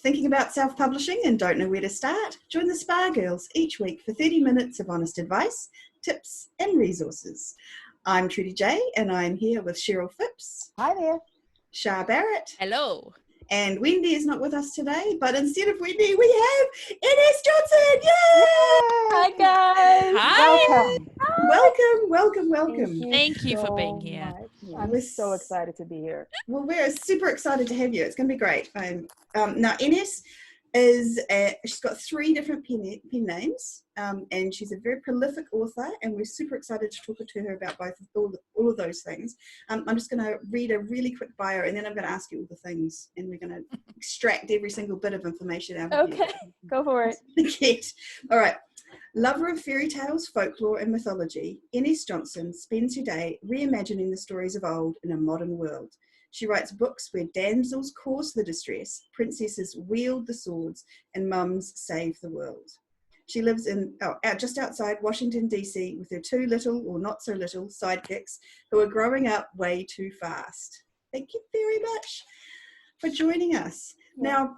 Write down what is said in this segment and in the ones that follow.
Thinking about self-publishing and don't know where to start? Join the Spa Girls each week for 30 minutes of honest advice, tips and resources. I'm Trudy J and I'm here with Cheryl Phipps. Hi there. Shah Barrett. Hello. And Wendy is not with us today, but instead of Wendy, we have Ines Johnson. Yay! Hi guys. Hi. Welcome. Thank you for being here. I'm so excited to be here. Well, we're super excited to have you. It's going to be great. Now, Ines is she's got 3 different pen names, and she's a very prolific author, and we're super excited to talk to her about all of those things. I'm just going to read a really quick bio, and then I'm going to ask you all the things, and we're going to extract every single bit of information out of you. Okay, go for it. Yes. All right. Lover of fairy tales, folklore, and mythology, Ines Johnson spends her day reimagining the stories of old in a modern world. She writes books where damsels cause the distress, princesses wield the swords, and mums save the world. She lives just outside Washington, D.C. with her 2 little or not so little sidekicks who are growing up way too fast. Thank you very much for joining us. Yeah. Now,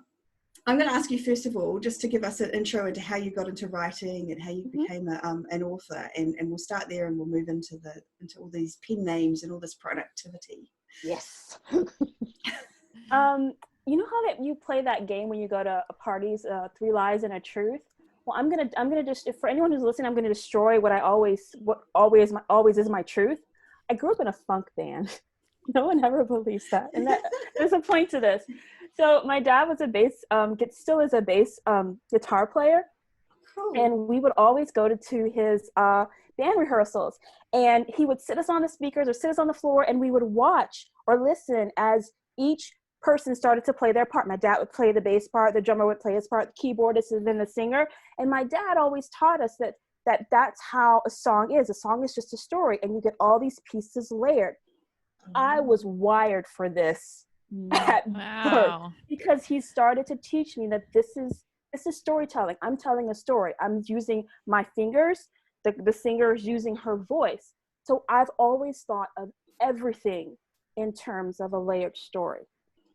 I'm going to ask you first of all, just to give us an intro into how you got into writing and how you became an author, and we'll start there and we'll move into all these pen names and all this productivity. Yes. You know how that you play that game when you go to parties, 3 Lies and a Truth? Well, I'm gonna just, for anyone who's listening, I'm gonna destroy what always is my truth. I grew up in a funk band. No one ever believes that, and there's a point to this. So my dad was still is a bass guitar player. Cool. And we would always go to his band rehearsals, and he would sit us on the speakers or sit us on the floor, and we would watch or listen as each person started to play their part. My dad would play the bass part, the drummer would play his part, the keyboardist and then the singer. And my dad always taught us that's how a song is. A song is just a story, and you get all these pieces layered. I was wired for this at birth, because he started to teach me that this is storytelling. I'm telling a story. I'm using my fingers. The singer is using her voice. So I've always thought of everything in terms of a layered story.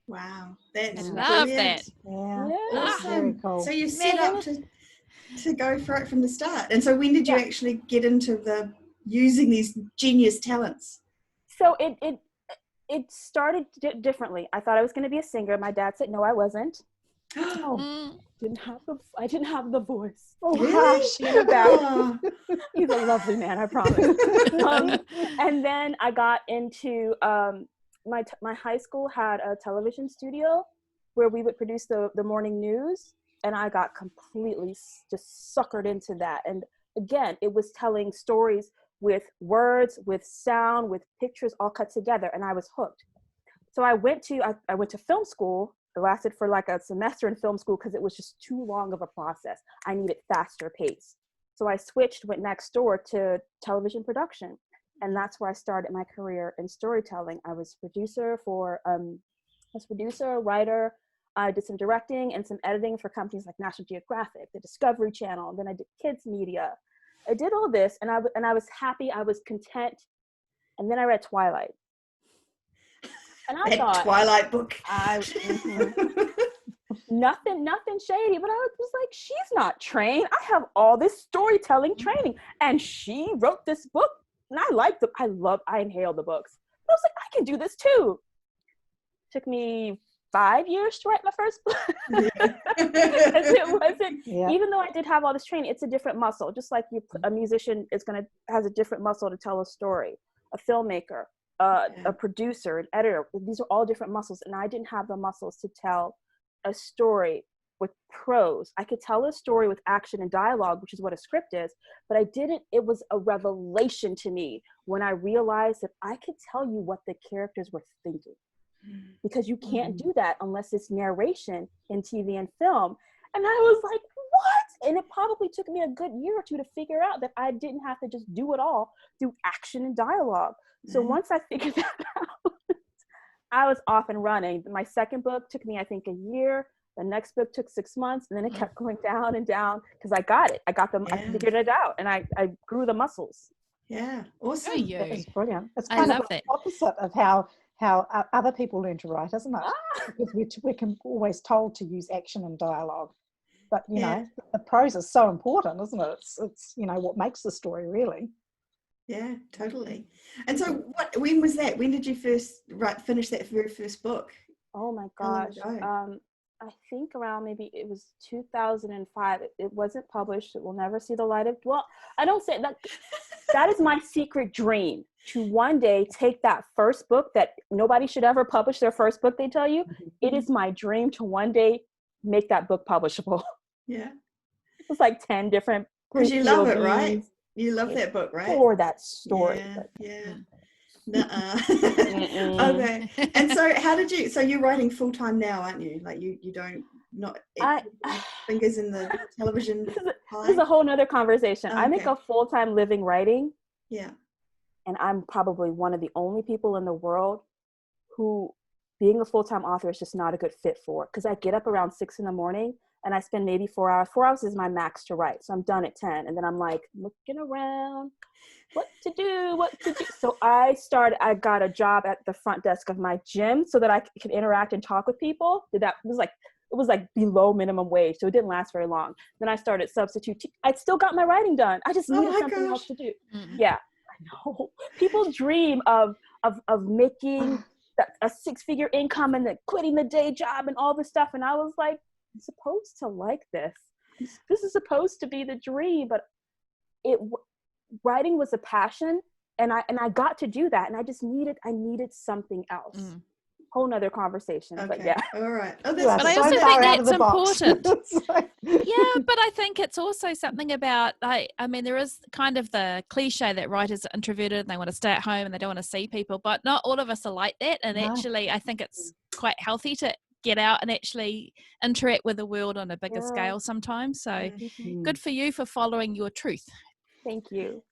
Wow, that's love brilliant. that. Yeah, Awesome. very cool. So you set up to go for it from the start. And so when did you actually get into using these genius talents? So it started differently. I thought I was going to be a singer. My dad said no, I wasn't. I didn't have the voice. Oh, really? Gosh, he's a lovely man, I promise. And then I got into my high school had a television studio where we would produce the morning news, and I got completely just suckered into that. And again, it was telling stories with words, with sound, with pictures all cut together, and I was hooked. So I went to film school. It lasted for like a semester in film school because it was just too long of a process. I needed faster pace. So I went next door to television production. And that's where I started my career in storytelling. I was producer, writer. I did some directing and some editing for companies like National Geographic, the Discovery Channel. Then I did kids media. I did all this, and I was happy. I was content. And then I read Twilight. And I thought Twilight book. Nothing shady, but I was like, she's not trained. I have all this storytelling training, and she wrote this book, and I inhaled the books. But I was like, I can do this too. Took me 5 years to write my first book. Because it wasn't, even though I did have all this training, it's a different muscle. Just like a musician has a different muscle to tell a story, a filmmaker, a producer, an editor. These are all different muscles, and I didn't have the muscles to tell a story with prose. I could tell a story with action and dialogue, which is what a script is, but I didn't. It was a revelation to me when I realized that I could tell you what the characters were thinking, because you can't do that unless it's narration in TV and film. And I was like, what? And it probably took me a good year or 2 to figure out that I didn't have to just do it all through action and dialogue. So once I figured that out, I was off and running. My second book took me, I think, a year. The next book took 6 months, and then it kept going down and down because I got it. I got them. I figured it out, and I grew the muscles. Yeah, awesome. It's brilliant. It's kind of the opposite of how how other people learn to write, isn't it? Ah. Because we're always told to use action and dialogue. But, you Yeah. know, the prose is so important, isn't it? It's you know, what makes the story, really. Yeah, totally. And so when was that? When did you first finish that very first book? Oh my How long gosh. ago? I think around maybe it was 2005. It wasn't published. It will never see the light of, well, I don't say that. That is my secret dream, to one day take that first book that nobody should ever publish their first book, they tell you. It is my dream to one day make that book publishable. Yeah. It's like 10 different Because you love it, POVs. right? You love that book, right? For that story. Yeah, But, yeah. Okay. And so how did you, so you're writing full time now, aren't you? Like you don't, not fingers in the television this pie? is a whole nother conversation. Okay. I make a full-time living writing. Yeah. And I'm probably one of the only people in the world who being a full-time author is just not a good fit for. Because I get up around 6 a.m. and I spend maybe 4 hours. 4 hours is my max to write. So I'm done at 10. And then I'm like looking around, what to do. So I got a job at the front desk of my gym so that I could interact and talk with people. It was like below minimum wage. So it didn't last very long. Then I started substitute. I still got my writing done. I just needed something else to do. Yeah, I know. People dream of making a 6-figure income and then quitting the day job and all this stuff. And I was like, I'm supposed to like this. This is supposed to be the dream, but writing was a passion, and I got to do that, and I needed something else. Whole nother conversation. Okay. But yeah. All right. Oh, But I also think that's important. Yeah, but I think it's also something about, I mean, there is kind of the cliche that writers are introverted and they want to stay at home and they don't want to see people, but not all of us are like that. And actually, I think it's quite healthy to get out and actually interact with the world on a bigger scale sometimes. So good for you for following your truth. Thank you.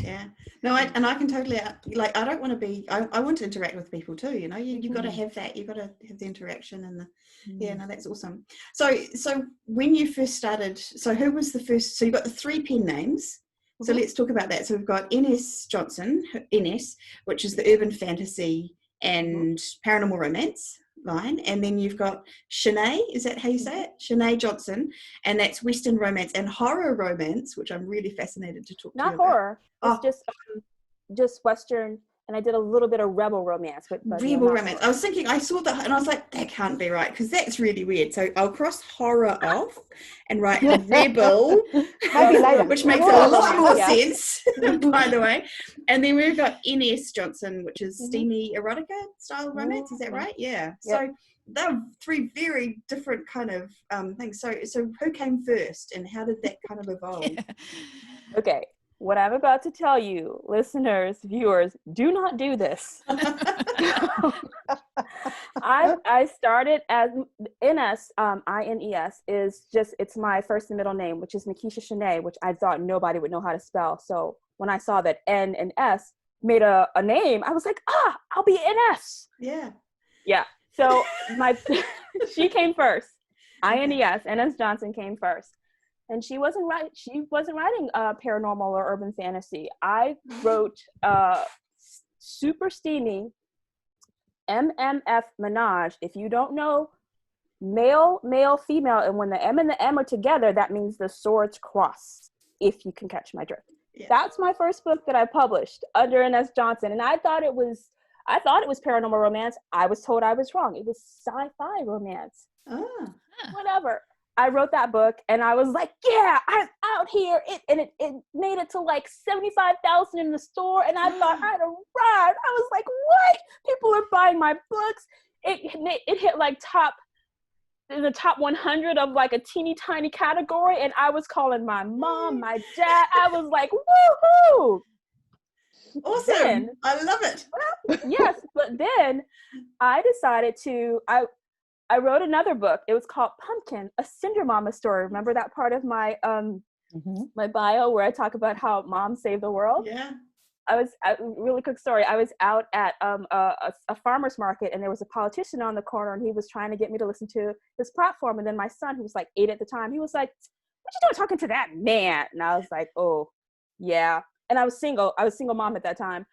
Yeah. No, I can totally, like, I don't want to be, I want to interact with people too, you know, you got to have that, you got to have the interaction and the, yeah, no, that's awesome. So when you first started, so who was the first, so you got the 3 pen names. So let's talk about that. So we've got Ines Johnson, Ines, which is the urban fantasy and paranormal romance line, and then you've got Shanae, is that how you say it? Shanae Johnson, and that's Western romance and horror romance, which I'm really fascinated to talk to you about. Not horror, it's just Western, and I did a little bit of rebel romance. But rebel romance. I was thinking, I saw that and I was like, that can't be right, because that's really weird. So I'll cross horror off and write rebel, maybe later, which makes a lot more sense, by the way. And then we've got Ines Johnson, which is steamy erotica style romance. Is that right? Yeah. So they're 3 very different kind of things. So who came first, and how did that kind of evolve? Okay. What I'm about to tell you, listeners, viewers, do not do this. I started as Ines, I-N-E-S, it's my first and middle name, which is Nikisha Shanae, which I thought nobody would know how to spell. So when I saw that N and S made a name, I was like, I'll be Ines. Yeah. Yeah. So she came first. I-N-E-S, Ines Johnson came first. And she wasn't writing paranormal or urban fantasy. I wrote super steamy MMF menage. If you don't know, male, female, and when the M and the M are together, that means the swords cross, if you can catch my drift. Yeah. That's my first book that I published under Ines Johnson. And I thought it was paranormal romance. I was told I was wrong. It was sci-fi romance. Whatever. I wrote that book and I was like, yeah, I'm out here. It made it to like 75,000 in the store. And I thought I'd arrived. I was like, what? People are buying my books. It hit like in the top 100 of like a teeny tiny category. And I was calling my mom, my dad. I was like, woohoo. Awesome. Then, I love it. Yes. But then I decided I wrote another book. It was called Pumpkin, a Cinder Mama story. Remember that part of my my bio where I talk about how mom saved the world? Yeah. Really quick story. I was out at a farmer's market, and there was a politician on the corner, and he was trying to get me to listen to his platform. And then my son, who was like 8 at the time, he was like, what you doing talking to that man? And I was like, oh, yeah. And I was single mom at that time.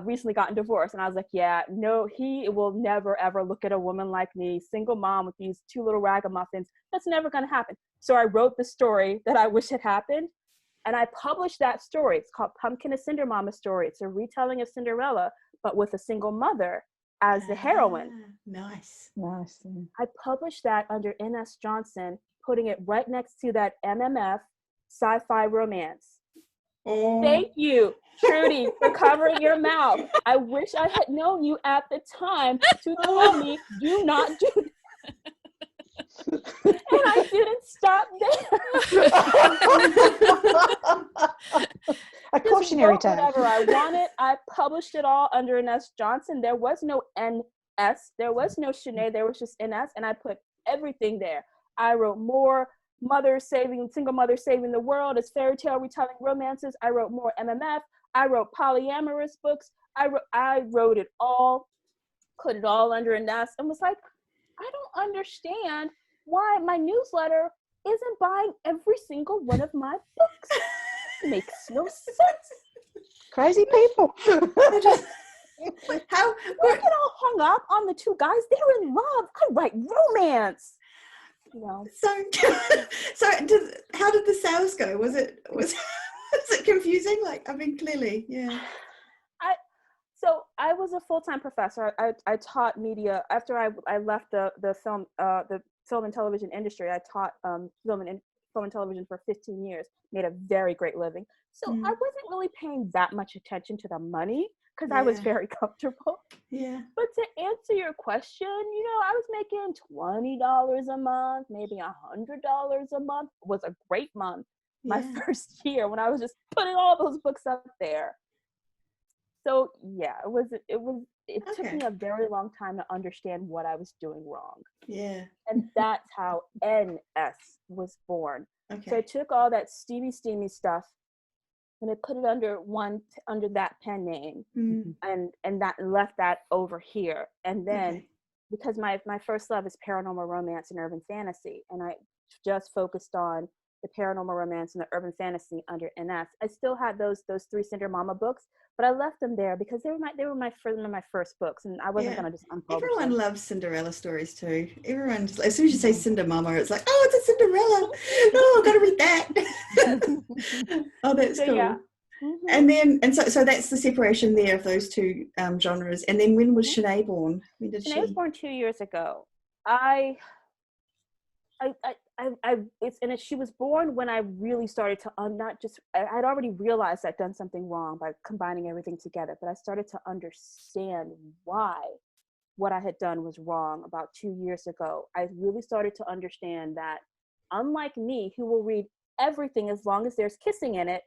recently gotten divorced. And I was like, yeah, no, he will never, ever look at a woman like me, single mom with these 2 little ragamuffins. That's never going to happen. So I wrote the story that I wish had happened. And I published that story. It's called Pumpkin, a Cinder Mama Story. It's a retelling of Cinderella, but with a single mother as the heroine. Nice. I published that under Ines Johnson, putting it right next to that MMF sci-fi romance. Oh. Thank you, Trudy, for covering your mouth. I wish I had known you at the time to tell me, do not do that. And I didn't stop there. A cautionary tale. Whatever I wanted, I published it all under Ines Johnson. There was no NS, there was no Sinead, there was just Ines, and I put everything there. I wrote more single mothers saving the world as fairy tale retelling romances. I wrote more MMF. I wrote polyamorous books. I wrote it all, put it all under Ines, and was like, I don't understand why my newsletter isn't buying every single one of my books. It makes no sense. Crazy people. How don't get all hung up on the 2 guys. They're in love. I write romance. You know. So how did the sales go? Was it confusing? Like, I mean, clearly, yeah. So I was a full-time professor. I taught media after I left the film and television industry. I taught film and television for 15 years. Made a very great living. So I wasn't really paying that much attention to the money because I was very comfortable. Yeah. But to answer your question, I was making $20 a month, maybe $100 a month. It was a great month. My first year when I was just putting all those books up there. So yeah, it took me a very long time to understand what I was doing wrong. Yeah. And that's how NS was born. Okay. So I took all that steamy stuff and I put it under that pen name and that left that over here. And then because my first love is paranormal romance and urban fantasy, and I just focused on the paranormal romance and the urban fantasy under NS. I still had those 3 Cinder Mama books, but I left them there because they were my first books, and I wasn't going to just unpublish Everyone them. loves Cinderella stories too. Everyone just, as soon as you say Cinder Mama, it's like, oh, it's a Cinderella. Oh, I've got to read that. Oh, that's cool. Yeah. Mm-hmm. And so that's the separation there of those 2 genres. And then when was Sinead born? When did Sinead was born 2 years ago. She was born when I really started to I'd already realized I'd done something wrong by combining everything together, but I started to understand why what I had done was wrong about 2 years ago. I really started to understand that, unlike me, who will read everything as long as there's kissing in it,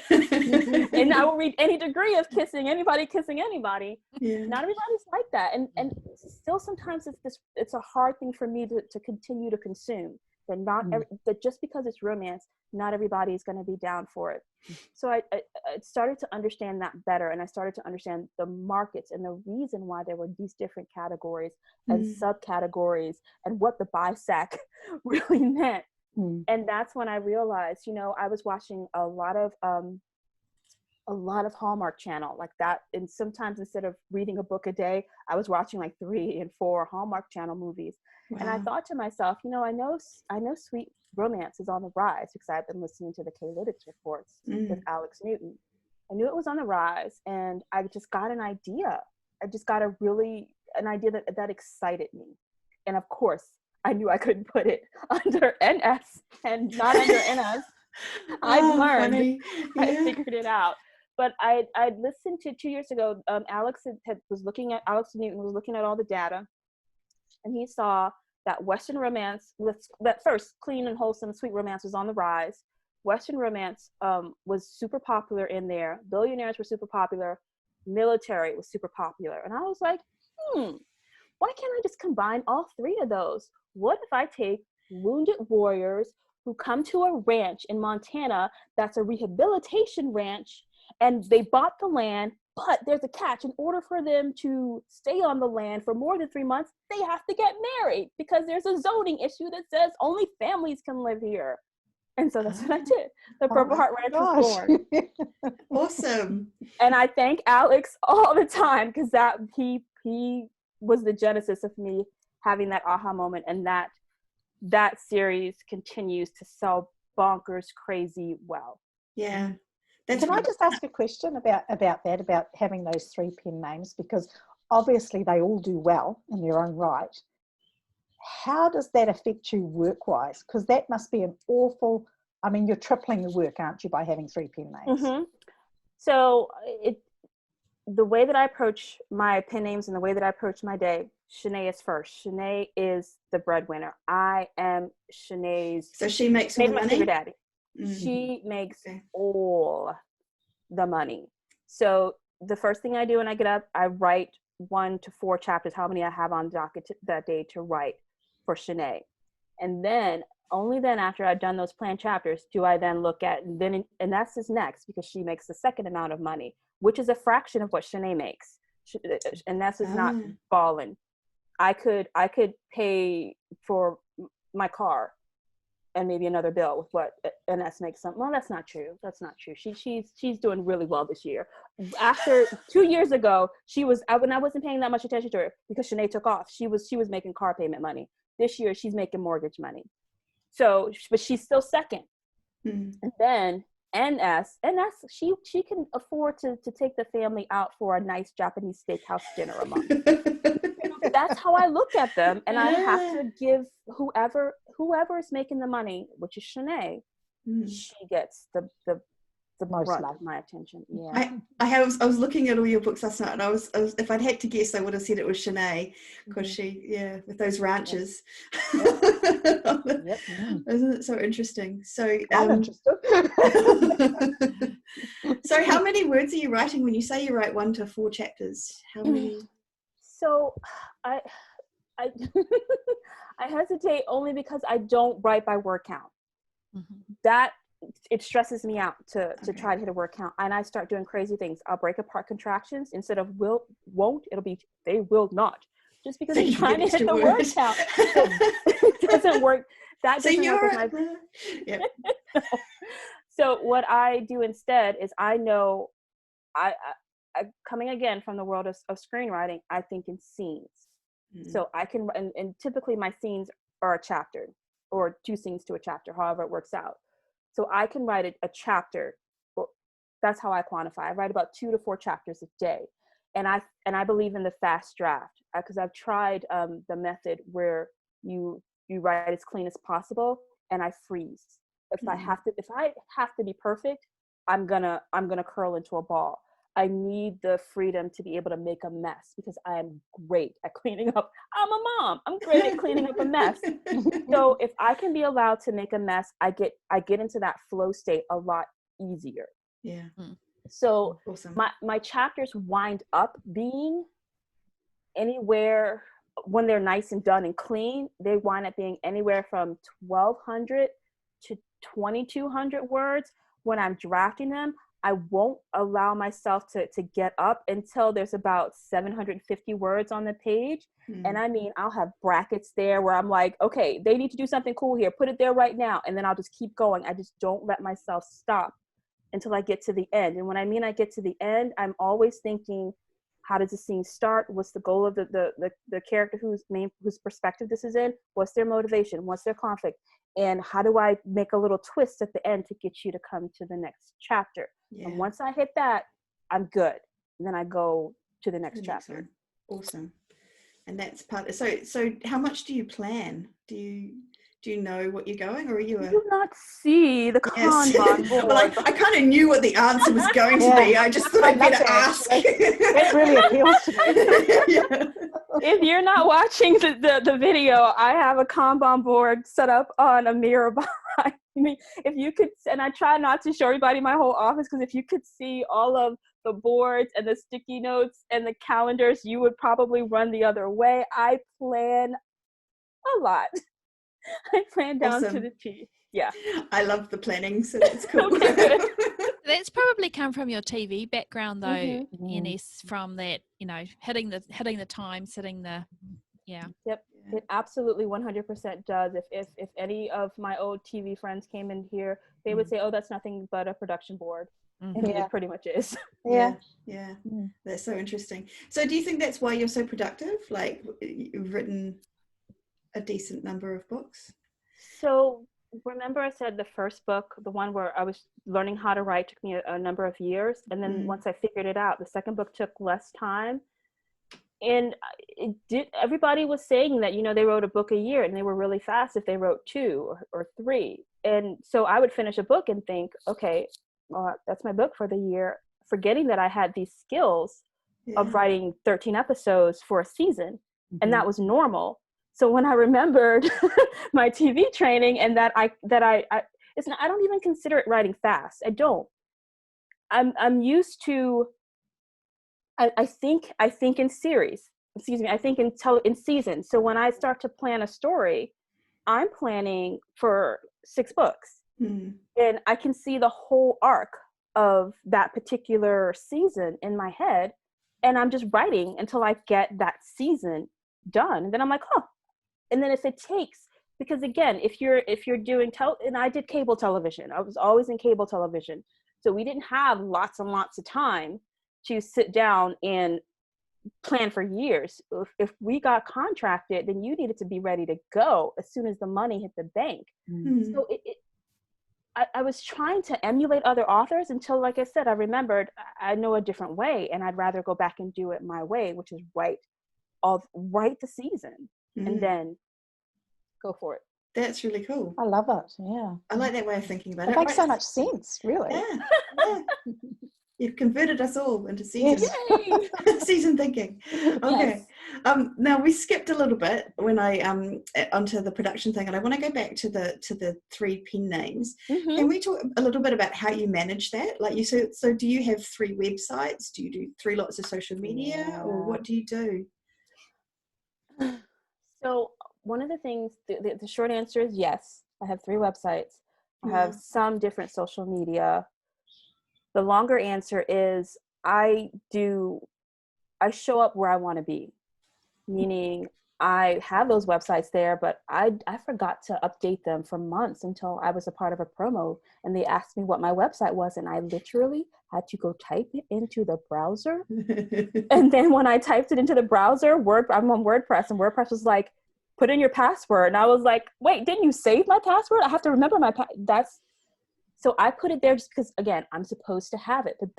and I will read any degree of anybody kissing anybody. Yeah. Not everybody's like that, and still sometimes it's a hard thing for me to continue to consume. That that just because it's romance, not everybody is going to be down for it. So I started to understand that better, and I started to understand the markets and the reason why there were these different categories and subcategories, and what the BISAC really meant. And that's when I realized, I was watching a lot of Hallmark Channel like that. And sometimes instead of reading a book a day, I was watching like 3 and 4 Hallmark Channel movies. Wow. And I thought to myself, I know sweet romance is on the rise because I've been listening to the K-Lytics reports with Alex Newton. I knew it was on the rise, and I just got an idea. I just got an idea that excited me. And of course, I knew I couldn't put it under NS and not under NS. I've learned. Yeah. I figured it out. But I listened to 2 years ago. Alex Newton was looking at all the data, and he saw that Western romance, that first clean and wholesome sweet romance, was on the rise. Western romance was super popular in there. Billionaires were super popular. Military was super popular, and I was like, why can't I just combine all 3 of those? What if I take wounded warriors who come to a ranch in Montana that's a rehabilitation ranch, and they bought the land, but there's a catch. In order for them to stay on the land for more than 3 months, they have to get married because there's a zoning issue that says only families can live here. And so that's what I did. The Purple Heart Ranch was born. Awesome. And I thank Alex all the time because that he was the genesis of me having that aha moment, and that series continues to sell bonkers crazy well. Yeah. Can I just ask a question about that, about having those 3 pen names? Because obviously they all do well in their own right. How does that affect you work-wise? Because that must be an awful, I mean, you're tripling the work, aren't you, by having 3 pen names? Mm-hmm. So the way that I approach my pen names and the way that I approach my day, Shanae is first. Shanae is the breadwinner. I am Shanae's. So she makes all the money? Sugar daddy. Mm-hmm. She makes all the money. So the first thing I do when I get up, I write 1 to 4 chapters, how many I have on docket that day to write for Shanae. And then, only then after I've done those planned chapters, do I then look at, and that's his next, because she makes the second amount of money, which is a fraction of what Shanae makes. And that's just not balling. I could pay for my car and maybe another bill with what Ines makes. Well, that's not true. That's not true. She's doing really well this year. After 2 years ago, when I wasn't paying that much attention to her because Shanae took off, she was making car payment money. This year, she's making mortgage money. So, but she's still second. Mm. And then Ines, she can afford to take the family out for a nice Japanese steakhouse dinner a month. That's how I look at them, and I have to give whoever is making the money, which is Shanae, she gets the most of my attention. Yeah, I was looking at all your books last night, and I was if I'd had to guess, I would have said it was Shanae, because she with those ranches. Yep. Isn't it so interesting? So I'm interested. So how many words are you writing when you say you write 1 to 4 chapters? How many? So I I hesitate only because I don't write by word count. Mm-hmm. That it stresses me out to try to hit a word count, and I start doing crazy things. I'll break apart contractions. Instead of won't, it'll be they will not. Just because I'm trying to hit the word count. It doesn't work. That doesn't work with my yep. No. So what I do instead is I know I coming again from the world of screenwriting, I think in scenes. Mm-hmm. So I can, and typically my scenes are a chapter or 2 scenes to a chapter, however it works out. So I can write a chapter. That's how I quantify. I write about 2 to 4 chapters a day. And I believe in the fast draft because I've tried the method where you write as clean as possible and I freeze. If I have to be perfect, I'm gonna curl into a ball. I need the freedom to be able to make a mess because I am great at cleaning up. I'm a mom. I'm great at cleaning up a mess. So if I can be allowed to make a mess, I get into that flow state a lot easier. Yeah. So awesome. My chapters wind up being anywhere, when they're nice and done and clean, they wind up being anywhere from 1,200 to 2,200 words. When I'm drafting them, I won't allow myself to get up until there's about 750 words on the page. And I mean, I'll have brackets there where I'm like, okay, they need to do something cool here. Put it there right now. And then I'll just keep going. I just don't let myself stop until I get to the end. And when I mean I get to the end, I'm always thinking, how does the scene start? What's the goal of the character whose perspective this is in? What's their motivation? What's their conflict? And how do I make a little twist at the end to get you to come to the next chapter? Yeah. And once I hit that, I'm good. And then I go to the next chapter. Awesome. And that's part. So how much do you plan? Do you know what you're going, or are you? I do not see the Kanban board. Well, I kind of knew what the answer was going to be. I just thought I'd better ask. It really appeals to me. Yeah. If you're not watching the video, I have a Kanban board set up on a mirror behind me. If you could, and I try not to show everybody my whole office, because if you could see all of the boards and the sticky notes and the calendars, you would probably run the other way. I plan a lot. I plan down to the T. Yeah. I love the planning, so that's cool. Okay, that's probably come from your TV background though, Ines, from that, hitting the time, setting the, yeah. Yep. It absolutely 100% does. If any of my old TV friends came in here, they would say, "Oh, that's nothing but a production board." And it pretty much is. Yeah. That's so interesting. So do you think that's why you're so productive? Like, you've written a decent number of books? So remember I said the first book, the one where I was learning how to write, took me a number of years. And then once I figured it out, the second book took less time. And everybody was saying that, they wrote a book a year and they were really fast if they wrote 2 or 3. And so I would finish a book and think, okay, that's my book for the year, forgetting that I had these skills of writing 13 episodes for a season. And that was normal. So when I remembered my TV training and that I don't even consider it writing fast. I don't. I'm used to, I think in series. Excuse me. I think in seasons. So when I start to plan a story, I'm planning for 6 books, and I can see the whole arc of that particular season in my head, and I'm just writing until I get that season done. And then I'm like, oh. And then if it takes, because again, if you're doing and I did cable television, I was always in cable television. So we didn't have lots and lots of time to sit down and plan for years. If we got contracted, then you needed to be ready to go as soon as the money hit the bank. So I was trying to emulate other authors until, like I said, I remembered I know a different way, and I'd rather go back and do it my way, which is write the season and then go for it. That's really cool. I love it. Yeah. I like that way of thinking about it. It makes so much sense, really. Yeah. You've converted us all into season season thinking. Okay. Yes. Now we skipped a little bit when I onto the production thing, and I want to go back to the 3 pen names. Can we talk a little bit about how you manage that? Like, so do you have 3 websites? Do you do 3 lots of social media, or what do you do? So one of the things, the short answer is yes. I have 3 websites. I have some different social media. The longer answer is I show up where I want to be, meaning I have those websites there, but I forgot to update them for months until I was a part of a promo and they asked me what my website was, and I literally had to go type it into the browser. And then when I typed it into the browser, I'm on WordPress, and WordPress was like, put in your password. And I was like, wait, didn't you save my password? I have to remember my so I put it there just because, again, I'm supposed to have it, but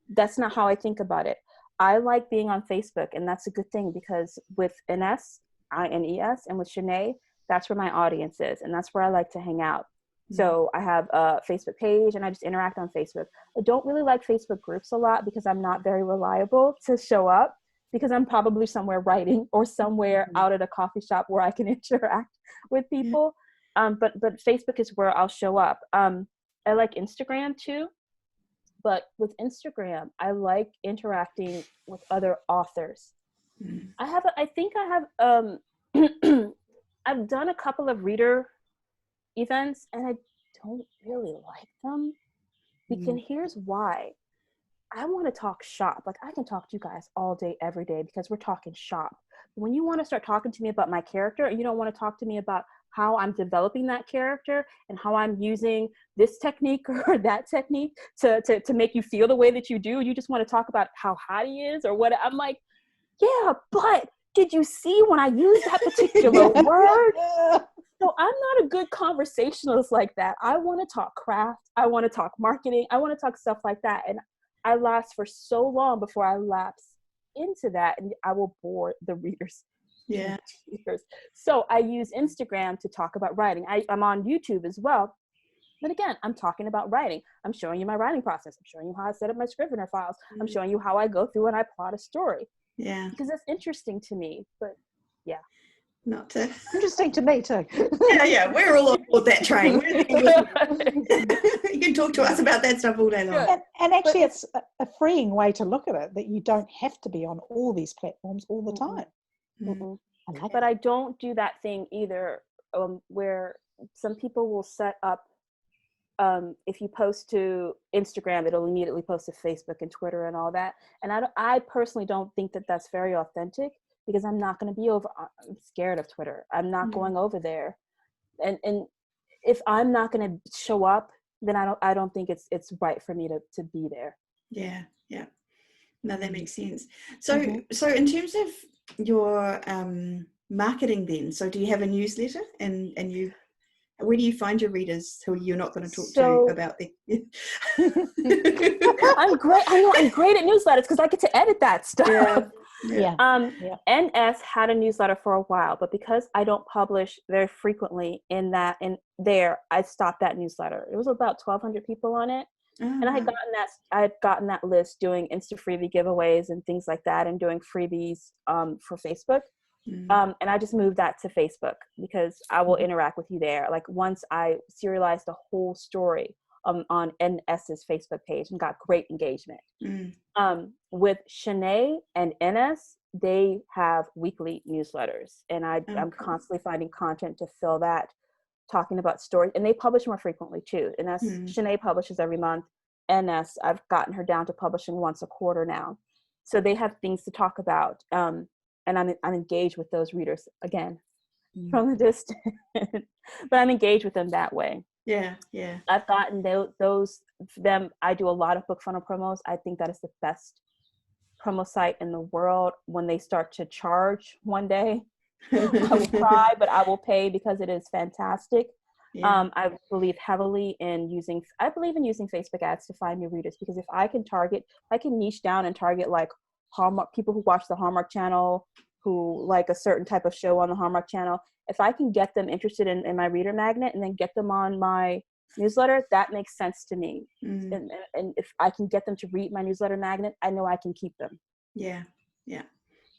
that's not how I think about it. I like being on Facebook, and that's a good thing because with Ines, Ines, and with Shanae, that's where my audience is, and that's where I like to hang out. So I have a Facebook page, and I just interact on Facebook. I don't really like Facebook groups a lot because I'm not very reliable to show up, because I'm probably somewhere writing or somewhere out at a coffee shop where I can interact with people. But Facebook is where I'll show up. I like Instagram too, but with Instagram, I like interacting with other authors. I think I have, I've done a couple of reader events, and I don't really like them. And here's why. I want to talk shop. Like, I can talk to you guys all day, every day, because we're talking shop. When you want to start talking to me about my character, you don't want to talk to me about how I'm developing that character and how I'm using this technique or that technique to make you feel the way that you do. You just want to talk about how hot he is or what. I'm like, yeah, but did you see when I used that particular word? So I'm not a good conversationalist like that. I want to talk craft. I want to talk marketing. I want to talk stuff like that. And I last for so long before I lapse into that, and I will bore the readers. Yeah. So I use Instagram to talk about writing. I'm on YouTube as well. But again, I'm talking about writing. I'm showing you my writing process. I'm showing you how I set up my Scrivener files. I'm showing you how I go through and I plot a story. Yeah. Because that's interesting to me. But yeah. Not to interesting to me too. Yeah, we're all on board that train. You can talk to us about that stuff all day long. And actually, it's a freeing way to look at it, that you don't have to be on all these platforms all the time. But I don't do that thing either, where some people will set up, if you post to Instagram, it'll immediately post to Facebook and Twitter and all that. And I personally don't think that that's very authentic, because I'm not going to be over. I'm scared of Twitter. I'm not going over there. And if I'm not going to show up, then I don't think it's right for me to be there. Yeah. No, that makes sense. So in terms of your marketing then, so do you have a newsletter and you, where do you find your readers who you're not going to talk to about the I'm great. I know I'm great at newsletters because I get to edit that stuff. NS had a newsletter for a while, but because I don't publish very frequently in there, I stopped that newsletter. It was about 1,200 people on it. And I had gotten that list doing Insta freebie giveaways and things like that, and doing freebies for Facebook. And I just moved that to Facebook because I will interact with you there. Like once I serialized the whole story on NS's Facebook page and got great engagement. With Shanae and NS, they have weekly newsletters, and I'm constantly finding content to fill that, talking about stories, and they publish more frequently too. And that's Shanae publishes every month. NS, I've gotten her down to publishing once a quarter now. So they have things to talk about. And I'm engaged with those readers again from the distance, but I'm engaged with them that way. Yeah. I've gotten them. I do a lot of book funnel promos. I think that is the best promo site in the world. When they start to charge one day, I will cry, but I will pay because it is fantastic. I believe heavily in using Facebook ads to find new readers, because if I can niche down and target like Hallmark people who watch the Hallmark channel, who like a certain type of show on the Hallmark channel. If I can get them interested in my reader magnet and then get them on my newsletter, that makes sense to me. And if I can get them to read my newsletter magnet, I know I can keep them. Yeah.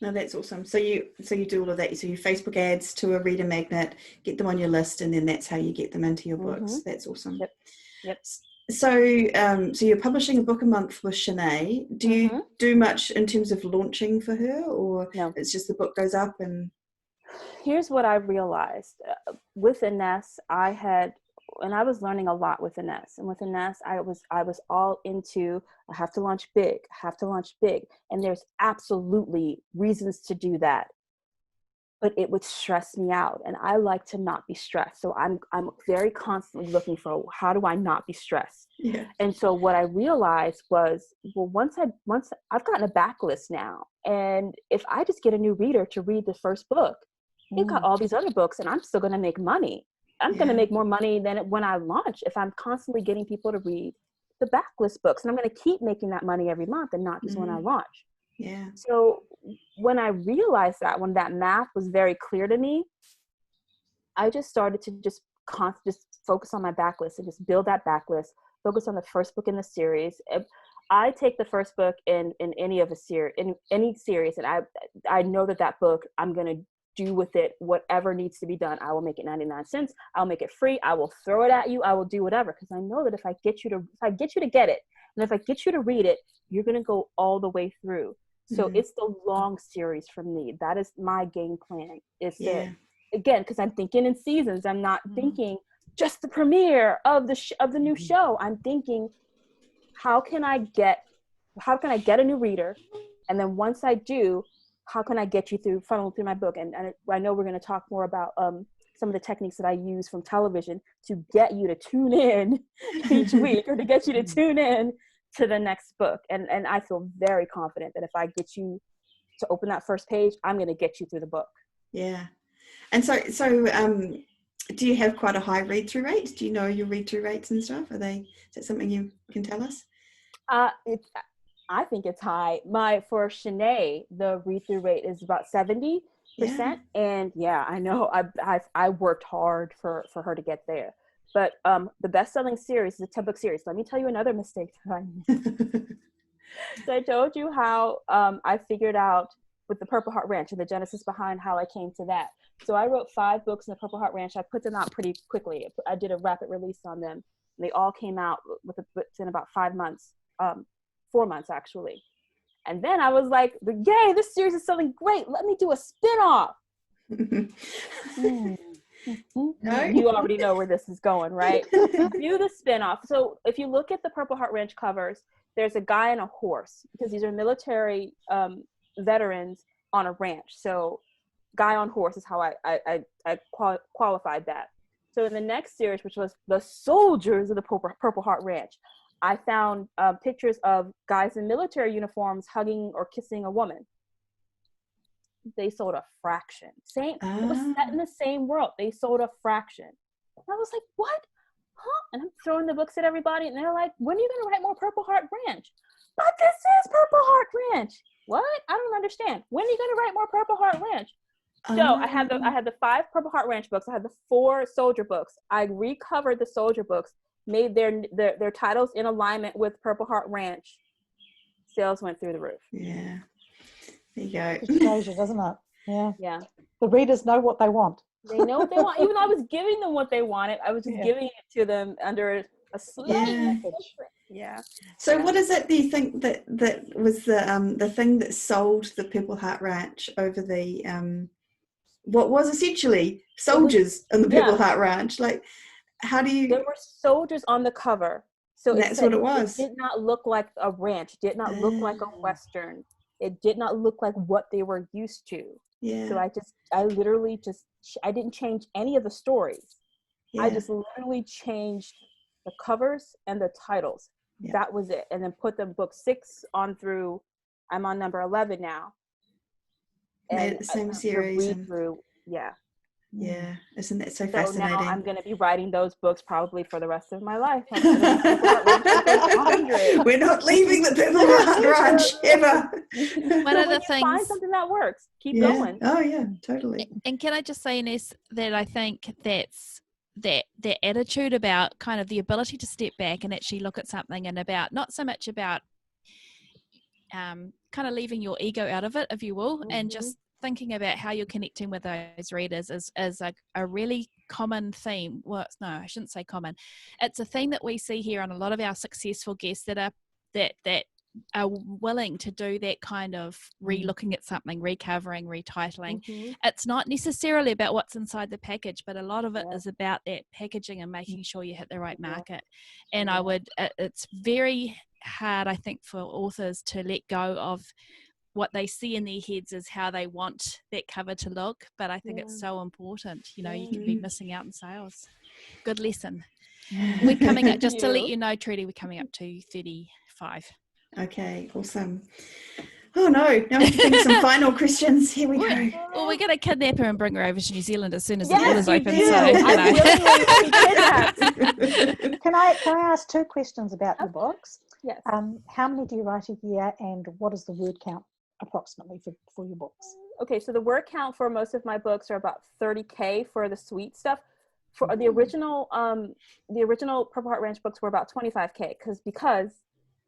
No, that's awesome. So you do all of that. So you Facebook ads to a reader magnet, get them on your list, and then that's how you get them into your books. That's awesome. Yep. So you're publishing a book a month with Shanae. Do you do much in terms of launching for her, or no? It's just the book goes up? And here's what I realized with Ines. I was learning a lot with Ines, and with Ines, I was all into, I have to launch big, and there's absolutely reasons to do that, but it would stress me out, and I like to not be stressed. So I'm very constantly looking for, how do I not be stressed? Yeah. And so what I realized was, well, once I've gotten a backlist now, and if I just get a new reader to read the first book, they've got all these other books, and I'm still going to make money. I'm going to make more money than when I launch if I'm constantly getting people to read the backlist books, and I'm going to keep making that money every month and not just when I launch. Yeah. So when I realized that, when that math was very clear to me, I just started to just focus on my backlist and just build that backlist, focus on the first book in the series. I take the first book in any series, and I know that book, I'm going to do with it whatever needs to be done. I will make it 99 cents. I'll make it free. I will throw it at you. I will do whatever, because I know that if I get you to get it, and if I get you to read it, you're going to go all the way through. So it's the long series for me. That is my game plan. Again, because I'm thinking in seasons. I'm not thinking just the premiere of the new show. I'm thinking, how can I get a new reader? And then once I do, how can I get you through my book? And I know we're going to talk more about some of the techniques that I use from television to get you to tune in each week, or to get you to tune in to the next book. And I feel very confident that if I get you to open that first page, I'm going to get you through the book. Yeah. And so do you have quite a high read-through rate? Do you know your read-through rates and stuff? Is that something you can tell us? I think it's high. For Shanae, the read-through rate is about 70%. And I know I worked hard for her to get there. But the best-selling series is a 10-book series. Let me tell you another mistake that I made. So I told you how I figured out with the Purple Heart Ranch and the genesis behind how I came to that. So I wrote 5 books in the Purple Heart Ranch. I put them out pretty quickly. I did a rapid release on them. And they all came out within about 5 months. 4 months actually. And then I was like, yay, this series is selling great. Let me do a spin-off. No? You already know where this is going, right? Do the spin-off. So if you look at the Purple Heart Ranch covers, there's a guy and a horse, because these are military veterans, on a ranch. So guy on horse is how I qualified that. So in the next series, which was the soldiers of the Purple Heart Ranch, I found pictures of guys in military uniforms hugging or kissing a woman. They sold a fraction. It was set in the same world. They sold a fraction. And I was like, what? Huh? And I'm throwing the books at everybody, and they're like, when are you going to write more Purple Heart Ranch? But this is Purple Heart Ranch. What? I don't understand. When are you going to write more Purple Heart Ranch? So I had the 5 Purple Heart Ranch books. I had the 4 soldier books. I recovered the soldier books, made their titles in alignment with Purple Heart Ranch. Sales went through the roof. Yeah. There you go. It shows you, doesn't it? Yeah. Yeah. The readers know what they want. They know what they want. Even though I was giving them what they wanted, I was just giving it to them under a slight Yeah. So what is it, do you think, that was the thing that sold the Purple Heart Ranch over the what was essentially soldiers in the Purple Heart Ranch? Like, how do you... There were soldiers on the cover. So that's what it was. It did not look like a ranch. It did not look like a Western. It did not look like what they were used to. Yeah. So I literally I didn't change any of the stories. Yeah. I just literally changed the covers and the titles. Yeah. That was it. And then put them book 6 on through, I'm on number 11 now. Made it the same series. Read through, yeah. Yeah, isn't that so fascinating? Now I'm going to be writing those books probably for the rest of my life. We're not leaving the Purple Heart Ranch ever. One of the things, find something that works, keep going. Oh yeah, totally. And can I just say, Ines, that I think that's that attitude about kind of the ability to step back and actually look at something, and about not so much about kind of leaving your ego out of it, if you will, and just thinking about how you're connecting with those readers is a really common theme. Well, no, I shouldn't say common. It's a theme that we see here on a lot of our successful guests that are willing to do that kind of re-looking at something, recovering, retitling. It's not necessarily about what's inside the package, but a lot of it is about that packaging and making sure you hit the right market. And it's very hard, I think, for authors to let go of what they see in their heads is how they want that cover to look, but I think it's so important. You know, you can be missing out in sales. Good lesson. We're coming up, just to let you know, Trudy, we're coming up to 35. Okay, awesome. Oh no, now we have to think of some final questions. Here we go. Well, we're going to kidnap her and bring her over to New Zealand as soon as the borders open. So, Can I ask 2 questions about your books? Yes. How many do you write a year, and what is the word count approximately for your books? Okay, so the word count for most of my books are about 30K for the sweet stuff. For the original Purple Heart Ranch books were about 25K because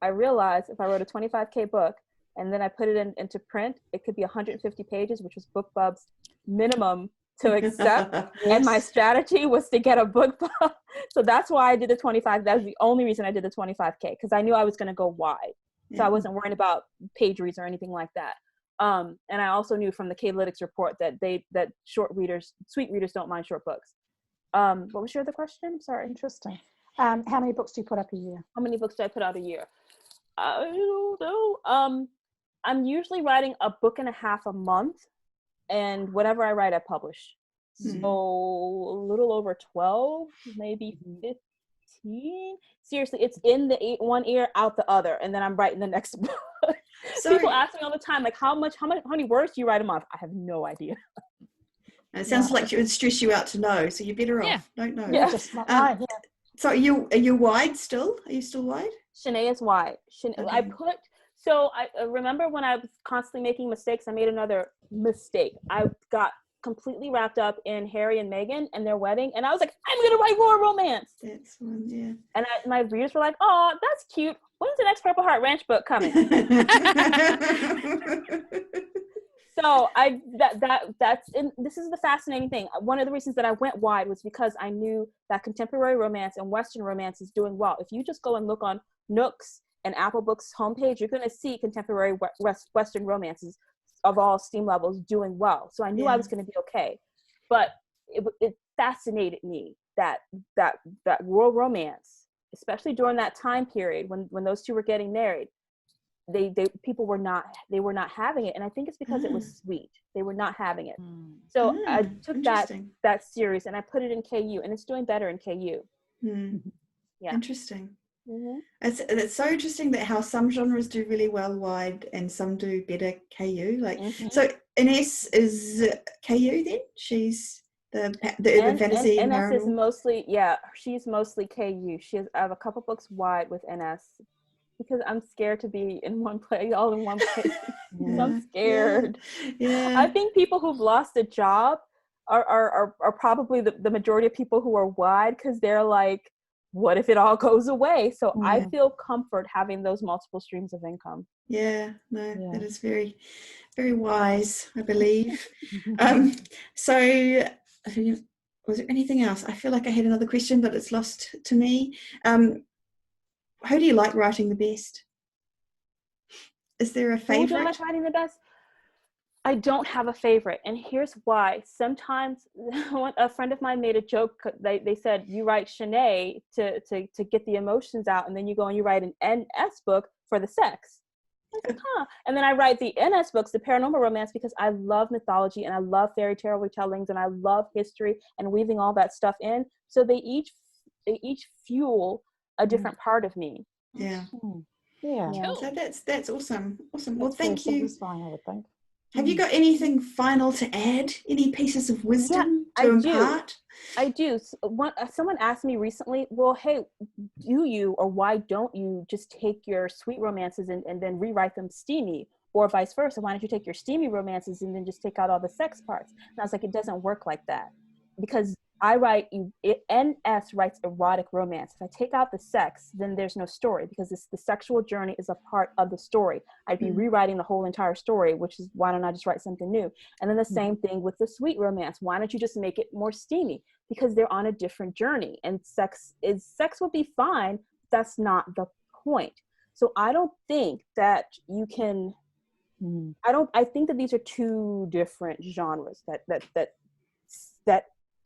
I realized if I wrote a 25K book and then I put it into print, it could be 150 pages, which was BookBub's minimum to accept. And my strategy was to get a BookBub. So that's why I did the 25. That was the only reason I did the 25K, because I knew I was going to go wide. So I wasn't worried about page reads or anything like that. And I also knew from the K-Lytics report that sweet readers don't mind short books. What was your other question? Sorry. Interesting. How many books do you put up a year? How many books do I put out a year? I don't know. I'm usually writing a book and a half a month, and whatever I write, I publish. So a little over 12, maybe 15. Seriously, it's in the one ear, out the other, and then I'm writing the next book. People ask me all the time, like, how many words do you write a month? I have no idea. It sounds like it would stress you out to know, so you're better off. Don't know. Yeah. So are you wide still? Are you still wide? Shanae is wide. I remember when I was constantly making mistakes, I made another mistake. I got completely wrapped up in Harry and Meghan and their wedding, and I was like, I'm going to write more romance. That's one, yeah. And my readers were like, oh, that's cute. When's the next Purple Heart Ranch book coming? So this is the fascinating thing. One of the reasons that I went wide was because I knew that contemporary romance and Western romance is doing well. If you just go and look on Nooks and Apple Books homepage, you're going to see contemporary Western romances of all steam levels doing well. So I knew I was going to be okay. But it fascinated me that world romance, especially during that time period when those two were getting married, people were not having it, and I think it's because it was sweet. They were not having it. So I took that series and I put it in KU, and it's doing better in KU. Yeah. Interesting. It's so interesting that how some genres do really well wide and some do better KU. Like so Ines is KU then? She's the urban fantasy and Ines is paranormal? mostly, she's mostly KU. I have a couple books wide with Ines because I'm scared to be in one place, all in one place. I'm scared. Yeah. I think people who've lost a job are probably the majority of people who are wide, because they're like, what if it all goes away? So I feel comfort having those multiple streams of income. That is very, very wise, I believe. So was there anything else? I feel like I had another question, but it's lost to me. Who do you like writing the best? Is there a favorite? Who do I like writing the best? I don't have a favorite, and here's why. Sometimes a friend of mine made a joke. They said, you write Shanae to get the emotions out, and then you go and you write an NS book for the sex. I was like, and then I write the NS books, the paranormal romance, because I love mythology and I love fairy tale retellings and I love history and weaving all that stuff in. So they each fuel a different part of me. Yeah. Cool. So that's awesome. Well, That's thank you. satisfying, I would think. Have you got anything final to add? Any pieces of wisdom to impart? I do. Someone asked me recently, well, hey, do you or why don't you just take your sweet romances and then rewrite them steamy? Or vice versa, why don't you take your steamy romances and then just take out all the sex parts? And I was like, it doesn't work like that. Because NS writes erotic romance. If I take out the sex, then there's no story, because the sexual journey is a part of the story. I'd be rewriting the whole entire story, which is why don't I just write something new? And then the same thing with the sweet romance. Why don't you just make it more steamy? Because they're on a different journey, and sex will be fine. That's not the point. So I don't think that you can. I think that these are two different genres that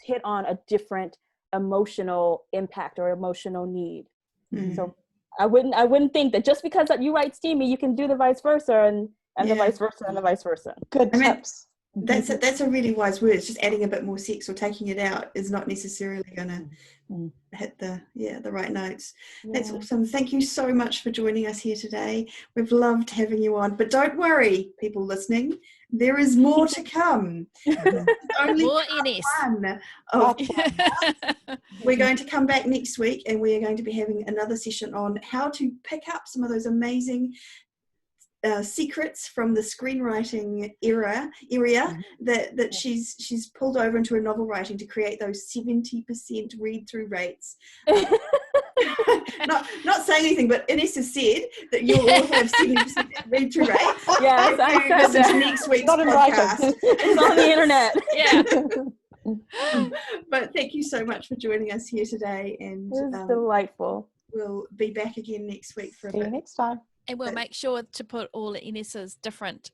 hit on a different emotional impact or emotional need. So I wouldn't think that just because that you write steamy, you can do the vice versa and the vice versa and the vice versa. Good tips. That's a really wise word. It's just adding a bit more sex or taking it out is not necessarily going to hit the right notes. That's awesome. Thank you so much for joining us here today. We've loved having you on, but don't worry, people listening, there is more to come. Only more Ines. We're going to come back next week, and we are going to be having another session on how to pick up some of those amazing secrets from the screenwriting area that she's pulled over into her novel writing to create those 70% read-through rates. Not saying anything, but Ines has said that you'll all have 70% read-through rates. Yes, I said listen that. to next week's podcast. It's on the internet. But thank you so much for joining us here today, and it was delightful. We'll be back again next week for a See you bit. next time. And we'll make sure to put all Ines's different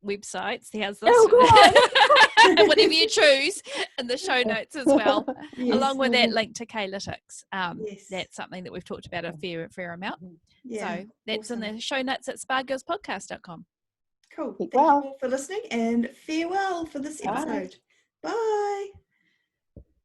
websites. He has this. Whatever you choose in the show notes as well, along with that link to K-Lytics. That's something that we've talked about a fair amount. So that's in the show notes at spargirlspodcast.com. Cool. Thank you all for listening, and farewell for this episode. Bye.